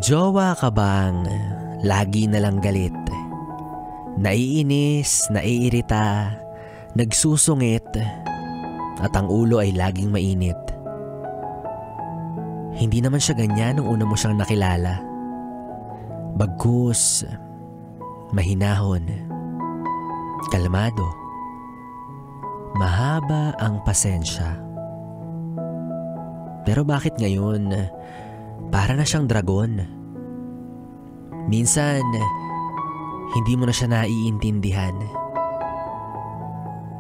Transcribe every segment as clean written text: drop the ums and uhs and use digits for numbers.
jowa ka bang lagi na lang galit? Naiinis, naiirita, nagsusungit, at ang ulo ay laging mainit. Hindi naman siya ganyan nung una mo siyang nakilala. Bagkus, mahinahon, kalmado, mahaba ang pasensya. Pero bakit ngayon, para na siyang dragon? Minsan, hindi mo na siya naiintindihan.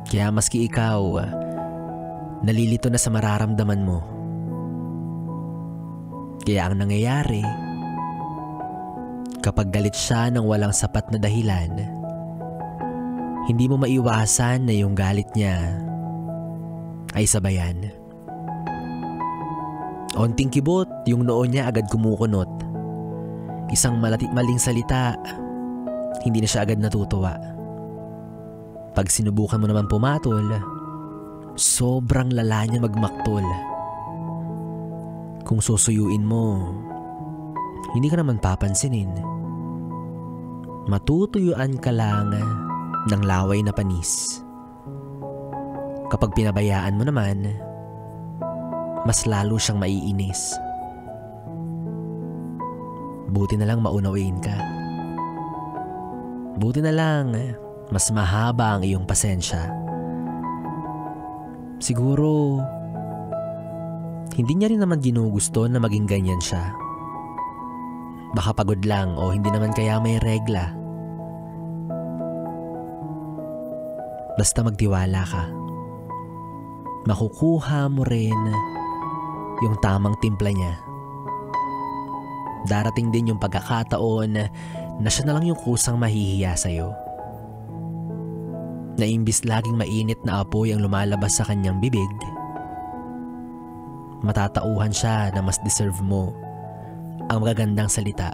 Kaya maski ikaw, nalilito na sa mararamdaman mo. Kaya ang nangyayari, kapag galit siya ng walang sapat na dahilan, hindi mo maiwasan na yung galit niya ay sabayan. Onting kibot, yung noo niya agad kumukunot. Isang maling salita, hindi na siya agad natutuwa. Pag sinubukan mo naman pumatol, sobrang lala niya magmaktol. Kung susuyuin mo, hindi ka naman papansinin. Matutuyuan ka lang ng laway na panis. Kapag pinabayaan mo naman, mas lalo siyang maiinis. Buti na lang maunawain ka. Buti na lang mas mahaba ang iyong pasensya. Siguro, hindi niya rin naman ginugusto na maging ganyan siya. Baka pagod lang o hindi naman kaya may regla. Basta magtiwala ka. Makukuha mo rin yung tamang timpla niya. Darating din yung pagkakataon na siya na lang yung kusang mahihiya sa'yo. Na imbis laging mainit na apoy ang lumalabas sa kanyang bibig, matatauhan siya na mas deserve mo ang magagandang salita.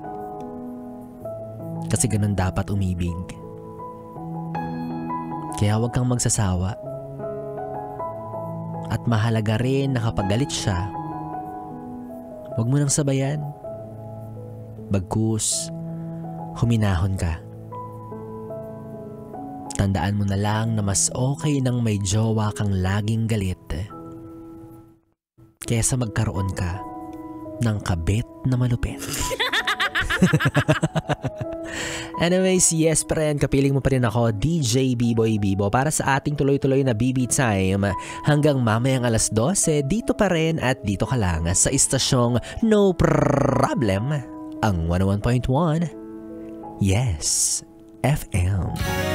Kasi ganun dapat umibig. Kaya huwag kang magsasawa. At mahalaga rin na kapag galit siya, huwag mo nang sabayan. Bagkus, huminahon ka. Tandaan mo na lang na mas okay nang may jowa kang laging galit kesa magkaroon ka ng kabit na malupit. Anyways, yes friend, kapiling mo pa rin ako, DJ B-Boy Bibo, para sa ating tuloy-tuloy na BB Time hanggang mamayang 12 dito pa rin at dito ka lang sa istasyong No Problem, ang 101.1 Yes FM.